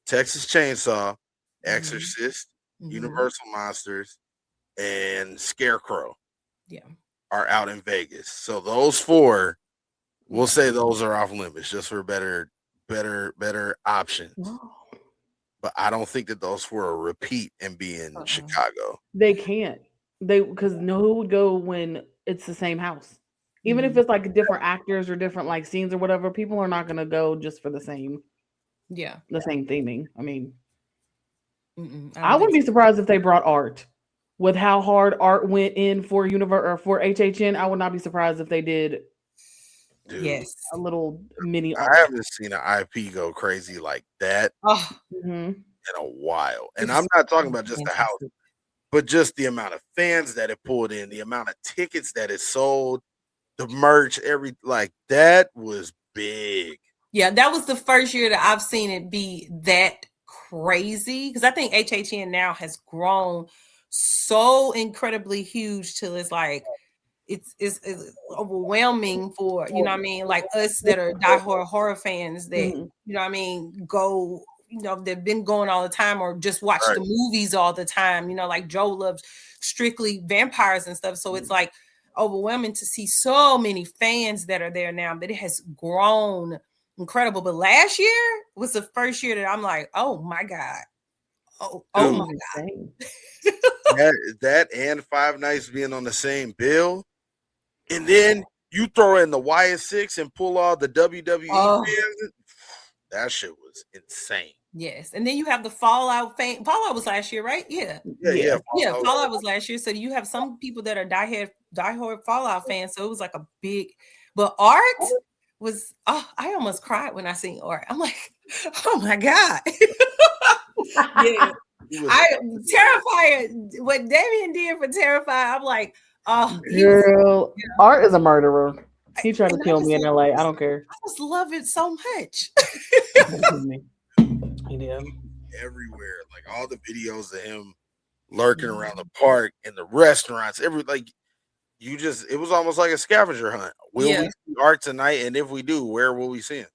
Texas Chainsaw, Exorcist, Universal Monsters, and Scarecrow. Are out in Vegas. So those 4, we'll say those are off limits, just for better options. But I don't think that those 4 will repeat and be in Chicago. They can't. Because who would go when it's the same house? Even if it's like different actors or different like scenes or whatever, people are not going to go just for the same. The same theming. I mean, I wouldn't be surprised if they brought art. With how hard art went in for for HHN, I would not be surprised if they did Dude, Yes. a little mini I art. haven't seen an IP go crazy like that Oh, Mhm. in a while. it And was I'm not talking about just the house, fantastic. but just the amount of fans that it pulled in, the amount of tickets that it sold, the merch, like that was big. Yeah, that was the first year that I've seen it be that crazy, because I think HHN now has grown so incredibly huge till it's like it's overwhelming for, you know what I mean, like us that are diehard horror fans that, Mhm. you know what I mean, go, you know, they've been going all the time or just watch Right. the movies all the time, you know, like Joe loves strictly vampires and stuff. So it's like overwhelming to see so many fans that are there now, but it has grown incredible. But last year was the first year that I'm like, oh my God. Oh It my was insane. That and Five Nights being on the same bill. And then you throw in the YS6 and pull all the WWE Oh. fans. That shit was insane. Yes, and then you have the Fallout fan. Fallout was last year, right? Yeah, Yeah. Fallout was last year. So you have some people that are diehard Fallout fans. So it was like a big, but Art was. Oh, I almost cried when I seen Art. I'm like, oh my God. Yeah, I Terrifier. What Damien did for Terrifier, I'm like, oh, Girl, Art is a murderer. He tried to and kill me in LA. I don't care. I just love it so much. He did. Everywhere, like all the videos of him lurking around the park and the restaurants, it was almost like a scavenger hunt. Will we see Art tonight? And if we do, where will we see him?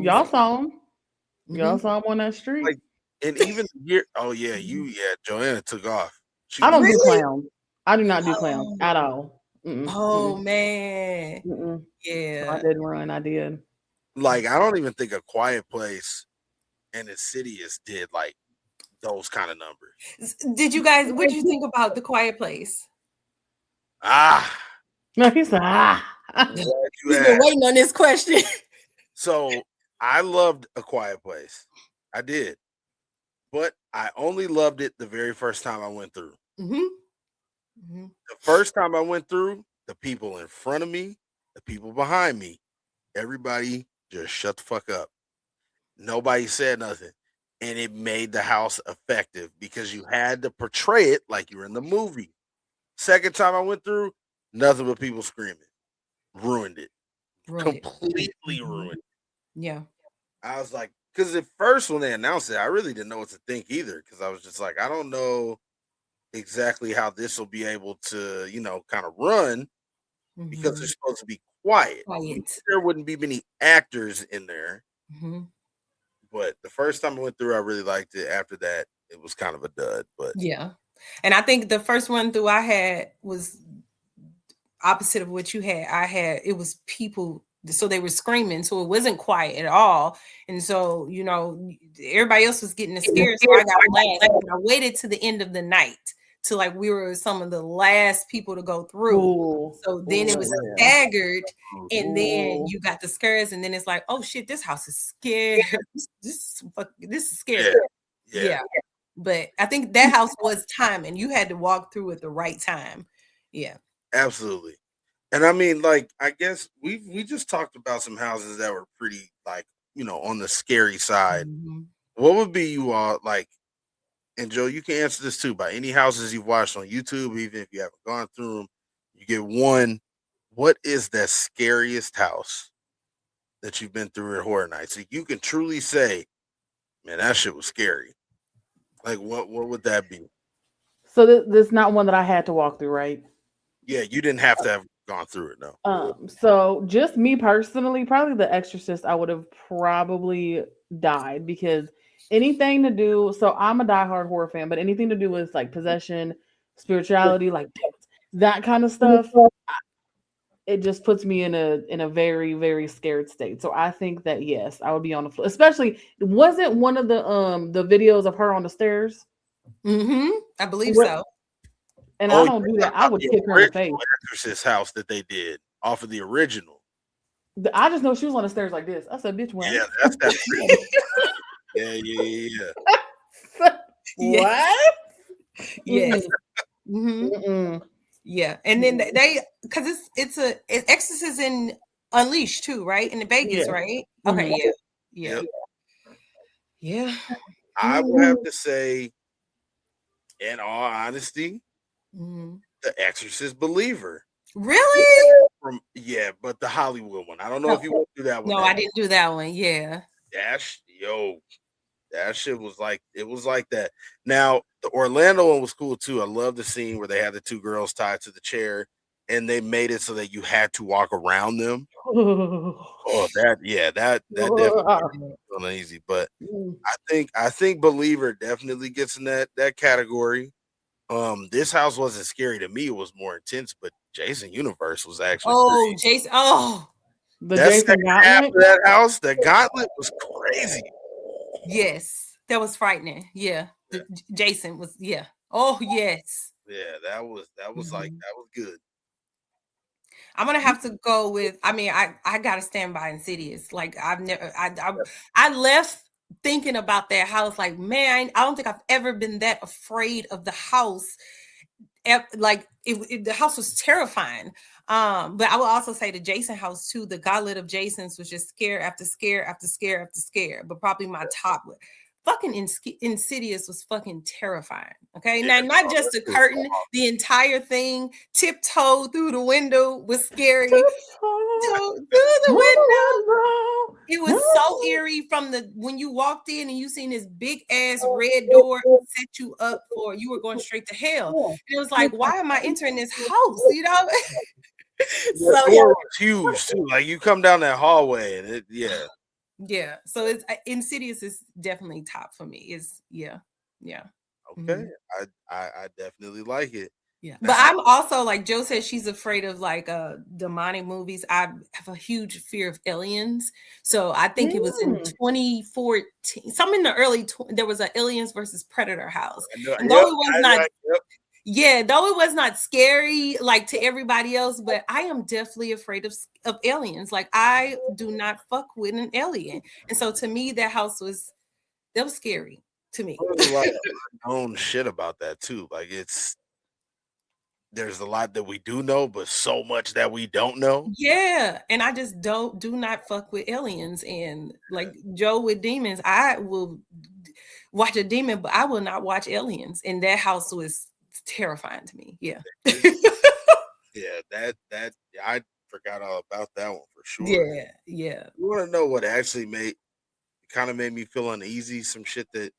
Y'all saw him. Y'all saw him on that street. Like, and even here, Joanna took off. I don't do clowns. I do not do clowns at all. Oh man. Yeah. So I didn't run. I did. Like, I don't even think A Quiet Place and Insidious did like those kind of numbers. Did you guys? What did you think about The Quiet Place? No, he said He's been waiting on this question. So I loved A Quiet Place. I did, but I only loved it the very first time I went through. The first time I went through, the people in front of me, the people behind me, everybody just shut the fuck up. Nobody said nothing. And it made the house effective because you had to portray it like you were in the movie. Second time I went through, nothing but people screaming. Ruined it. Completely ruined it. Yeah. I was like, because at first when they announced it, I really didn't know what to think either. Because I was just like, I don't know exactly how this will be able to, kind of run because they're supposed to be quiet. There wouldn't be many actors in there. But the first time I went through, I really liked it. After that, it was kind of a dud. But yeah. And I think the first one through I had was opposite of what you had. It was people, so they were screaming, so it wasn't quiet at all. And so, everybody else was getting scared. So I got last. I waited to the end of the night to like we were some of the last people to go through. So then it was staggered, and then you got the scares, and then it's like, oh shit, this house is scared. This is scary. Yeah. But I think that house was time, and you had to walk through at the right time. Yeah. Absolutely. And I mean, like, I guess we just talked about some houses that were pretty, like, on the scary side. What would be you all like? And Joe, you can answer this too. By any houses you've watched on YouTube, even if you haven't gone through them, you get one. What is that scariest house that you've been through at Horror Nights? So you can truly say, man, that shit was scary. Like, what would that be? So this is not one that I had to walk through, right? Yeah, you didn't have to have gone through it, no. So just me personally, probably The Exorcist, I would have probably died because anything to do. So I'm a diehard horror fan, but anything to do with like possession, spirituality, like that kind of stuff, it just puts me in a very, very scared state. So I think that yes, I would be on the floor. Especially, wasn't one of the videos of her on the stairs? I believe so. And I don't do that. I would kick her in the face. Exorcist house that they did off of the original. I just know she was on the stairs like this. I said, "Bitch, when?" Yeah, that's that. Yeah. What? Yes. Yeah, and then they because it's Exorcist in Unleashed too, right? In the Vegas, Yeah. right? Okay, Mhm. yeah. Yep. Yeah. I would have to say, in all honesty, Mhm. The Exorcist Believer. Really? But the Hollywood one. I don't know No, if you went through that one. no, I didn't do that one. Yeah. That shit was like that. Now the Orlando one was cool too. I love the scene where they had the two girls tied to the chair, and they made it so that you had to walk around them. Oh, that definitely uneasy. But I think Believer definitely gets in that category. This house wasn't scary to me; it was more intense. But Jason Universe was actually Oh, Jason. Oh, The that Jason second half Gauntlet. of that house. The gauntlet was crazy. yes. That was frightening. Yeah. Jason was, yeah. Oh, yes. Yeah, that was like Mhm. that was good. I'm gonna have to go with. I mean, I gotta stand by Insidious. Like I've never. I left thinking about that house. Like man, I don't think I've ever been that afraid of the house. Like the house was terrifying. But I will also say the Jason house too. The Gauntlet of Jason's was just scare after scare after scare after scare. But probably my top. Fucking Insidious was fucking terrifying. Okay, now not just the curtain, the entire thing, tiptoe through the window was scary. Tiptoe through the window. It was so eerie from when you walked in and you seen this big ass red door set you up for you were going straight to hell. And it was like, why am I entering this house? You know? The door was huge too. Like you come down that hallway and yeah. So it's Insidious is definitely top for me. Yeah. Okay. I definitely like it. Yeah. But I'm also like Joe said, she's afraid of like demonic movies. I have a huge fear of aliens. So I think it was in 2014, some in the early there was an Aliens versus Predator house. And though it was not yeah, though it was not scary like to everybody else, but I am definitely afraid of aliens. Like I do not fuck with an alien. And so to me, that was scary to me. There's a lot of unknown shit about that too. Like there's a lot that we do know, but so much that we don't know. Yeah. And I just do not fuck with aliens. And like Joe with demons, I will watch a demon, but I will not watch aliens. And that house was terrifying to me. Yeah. Yeah, that I forgot all about that one for sure. Yeah. You want to know what actually made me feel uneasy? Some shit that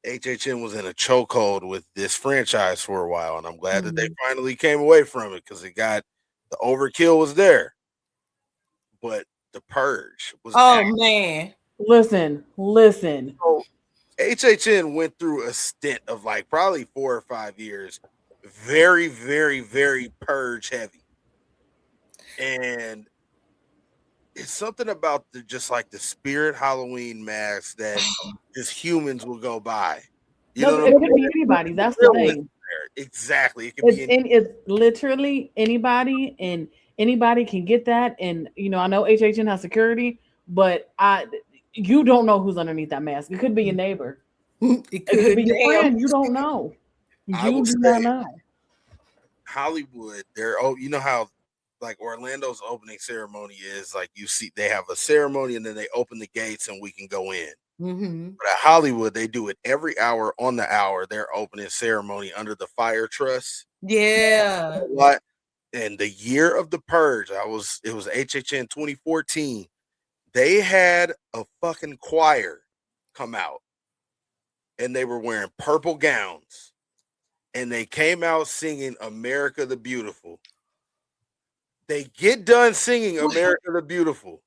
HHN was in a chokehold with this franchise for a while, and I'm glad that they finally came away from it because the overkill was there, but the purge was. Oh man! Listen. So, HHN went through a stint of like probably 4 or 5 years, very, very, very purge heavy, and it's something about just like the spirit Halloween mask that just humans will go by. You know, it could be anybody. That's the thing. Exactly. It could be anybody. It's literally anybody, and anybody can get that. And I know HHN has security, but you don't know who's underneath that mask. It could be your neighbor. It could be your friend. You don't know. You do not know. Hollywood, you know how like Orlando's opening ceremony is like they have a ceremony and then they open the gates and we can go in. But at Hollywood, they do it every hour on the hour. Their opening ceremony under the fire truss. Yeah. And the year of the purge, it was HHN 2014. They had a fucking choir come out, and they were wearing purple gowns, and they came out singing "America the Beautiful." They get done singing "America the Beautiful,"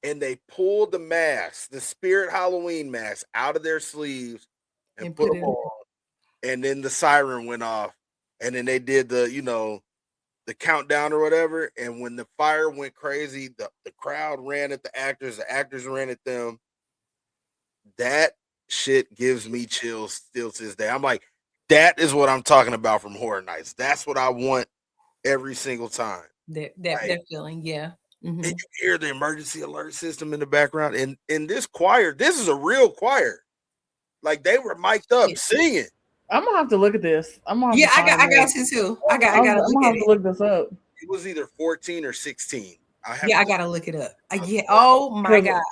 and they pulled the mask, the Spirit Halloween mask, out of their sleeves and put them on. And then the siren went off, and then they did the countdown or whatever. And when the fire went crazy, the crowd ran at the actors ran at them. That shit gives me chills still to this day. I'm like, that is what I'm talking about from Horror Nights. That's what I want every single time. That feeling, yeah. And you hear the emergency alert system in the background. And in this choir, this is a real choir. Like they were mic'd up singing. I'm gonna have to look at this. I got you too. I got to look at it. Look this up. It was either 14 or 16. I gotta look it up. Oh my God.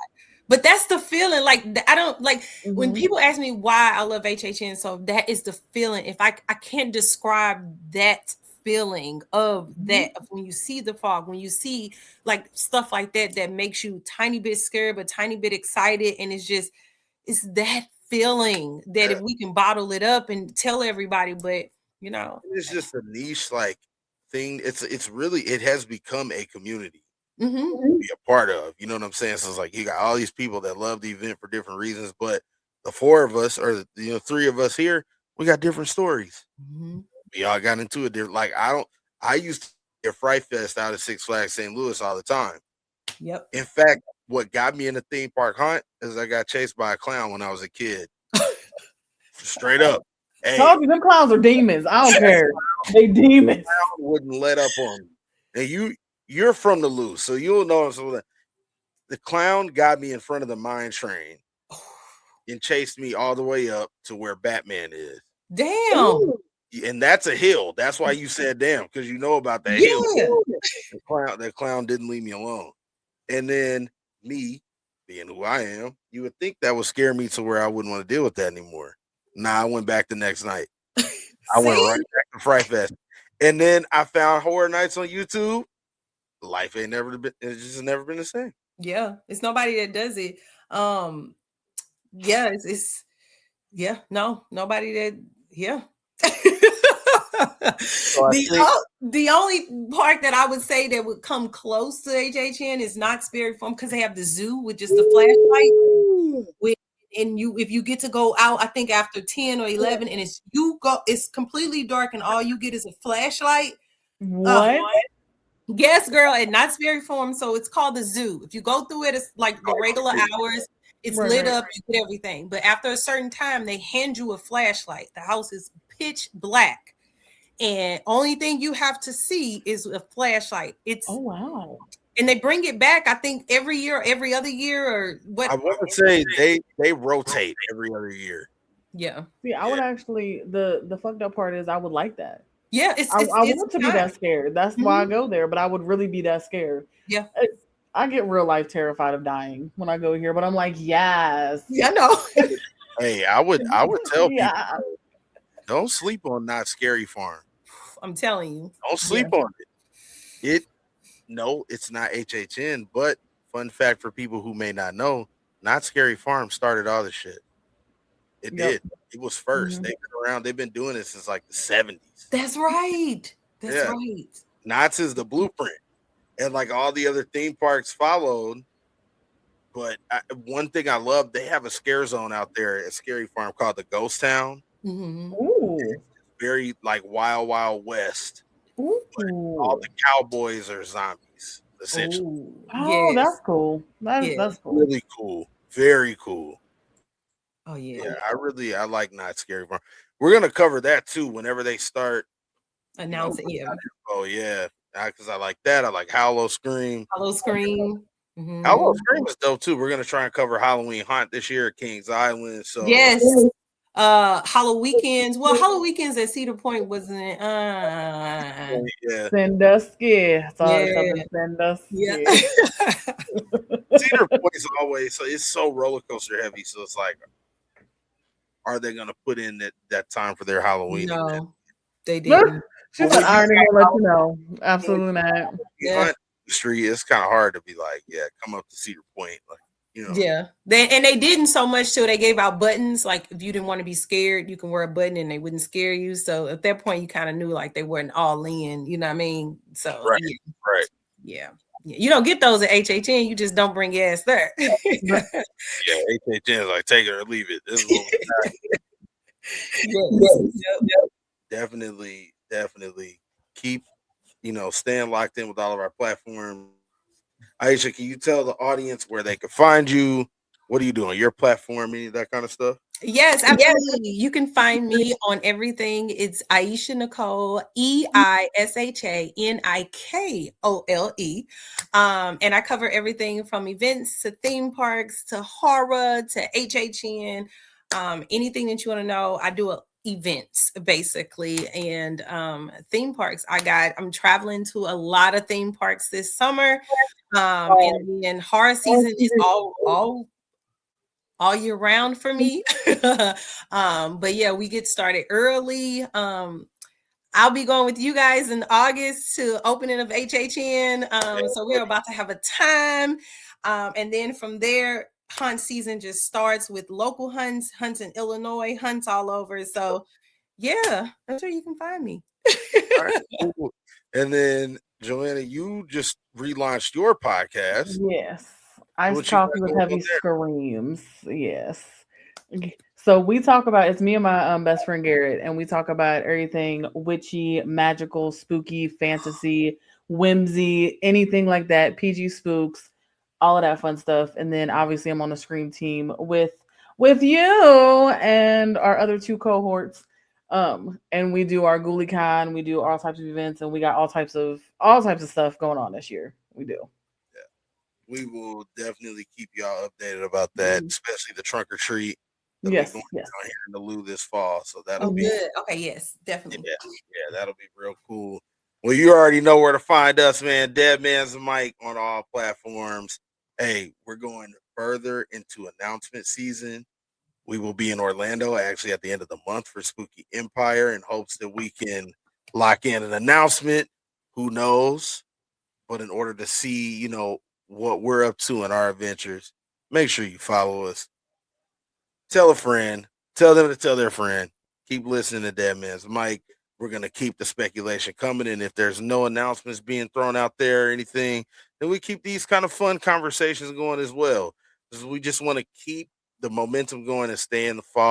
But that's the feeling. Like I don't like when people ask me why I love HHN. So that is the feeling. If I can't describe that feeling of that of when you see the fog, when you see like stuff like that makes you tiny bit scared but tiny bit excited, and it's that feeling that if we can bottle it up and tell everybody, but it's just a niche like thing. It's really, it has become a community to be a part of. You know what I'm saying? So it's like you got all these people that love the event for different reasons, but the four of us, or three of us here, we got different stories. We all got into it different. Like I used to get Fright Fest out at Six Flags St. Louis all the time. Yep. In fact, what got me in the theme park hunt is I got chased by a clown when I was a kid. Straight up. Hey, told you them clowns are demons. I don't care. They demons. Clown wouldn't let up on me. And you're from the loose, so you'll know. So the clown got me in front of the mine train and chased me all the way up to where Batman is. Damn. And that's a hill. That's why you said damn, because you know about that hill. The clown didn't leave me alone. And then me, being who I am, you would think that would scare me to where I wouldn't want to deal with that anymore. Nah, I went back the next night. I went right back to Fright Fest. And then I found Horror Nights on YouTube. Life ain't never been, it's just never been the same. Yeah, it's nobody that does it. Yeah, nobody that, yeah. So the only park that I would say that would come close to HHN is Knott's Berry Farm, because they have the zoo with just the flashlight. If you get to go out, I think after 10 or 11, and it's completely dark, and all you get is a flashlight. What? Yes, girl, at Knott's Berry Farm. So it's called the zoo. If you go through it, it's like the regular hours. It's lit up, you get everything. But after a certain time, they hand you a flashlight. The house is pitch black, and only thing you have to see is a flashlight. Oh wow! And they bring it back, I think, every year, every other year, or what? I want to say they rotate every other year. Yeah. See, I would actually, the fucked up part is I would like that. Yeah, I want to be that scared. That's why I go there, but I would really be that scared. Yeah. I get real life terrified of dying when I go here, but I'm like, yes. Yeah, I know. Hey, I would tell people, don't sleep on Not Scary Farm. I'm telling you. Don't sleep on it. No, it's not HHN, but fun fact for people who may not know, Not Scary Farm started all this shit. It did. It was first. They've been around. They've been doing it since like the 70s. That's right. That's right. Knott's is the blueprint. And like all the other theme parks followed. But one thing I love, they have a scare zone out there at Scary Farm called the Ghost Town. Ooh. It's very like Wild Wild West. All the cowboys are zombies, essentially. Oh, that's cool. That's cool. Really cool. Very cool. Oh yeah. Yeah, I like Not Scary Farm. We're gonna cover that too whenever they start announcing. Oh yeah, because I like that. I like Hollow Scream. Hollow Scream. Hollow Scream is dope too. We're gonna try and cover Halloween Haunt this year at Kings Island. So yes. Hollow Weekends. Well, Hollow Weekends at Cedar Point wasn't. Sandusky. Sandusky. Yeah. Cedar Point is always it's so roller coaster heavy. So it's like, are they gonna put in that time for their Halloween? No, they didn't. She said, "Irony will let you know." Absolutely not. Yeah. The street, it's kind of hard to be like, come up to Cedar Point, like. Yeah, they didn't so much till they gave out buttons. Like if you didn't want to be scared, you can wear a button and they wouldn't scare you. So at that point, you kind of knew like they weren't all in. You know what I mean? So right. Yeah. You don't get those at HHN. You just don't bring your ass there. HHN is like take it or leave it. This is what we definitely keep staying locked in with all of our platforms. Aisha, can you tell the audience where they can find you? What are you doing? Your platform, any of that kind of stuff? Yes, absolutely. You can find me on everything. It's Aisha Nicole, EISHANIKOLE. And I cover everything from events to theme parks to horror to HHN. Anything that you want to know. I do events basically, and theme parks. I'm traveling to a lot of theme parks this summer, and then horror season is all year round for me. But yeah, we get started early. I'll be going with you guys in August to opening of HHN. So we're about to have a time. And then from there, hunt season just starts with local hunts in Illinois, hunts all over. So yeah, that's where you can find me. All right, cool. And then Joanna, you just relaunched your podcast. Yes. Ice Coffee with Heavy Screams. Yes. So we talk about, it's me and my best friend Garrett, and we talk about everything witchy, magical, spooky, fantasy, whimsy, anything like that, PG spooks, all of that fun stuff. And then obviously I'm on the Scream team with you and our other two cohorts. And we do our GhoulieCon, we do all types of events, and we got all types of stuff going on this year. We do. We will definitely keep y'all updated about that, especially the trunk or treat. Yes, down here in the Lou this fall. So that'll be good. Okay, yes, definitely. Yeah, that'll be real cool. Well, you already know where to find us, man. Dead Man's Mic on all platforms. Hey, we're going further into announcement season. We will be in Orlando actually at the end of the month for Spooky Empire in hopes that we can lock in an announcement. Who knows? But in order to see, what we're up to in our adventures, make sure you follow us. Tell a friend. Tell them to tell their friend. Keep listening to Dead Man's Mic. We're going to keep the speculation coming. And if there's no announcements being thrown out there or anything, then we keep these kind of fun conversations going as well. Because we just want to keep the momentum going and stay in the fall.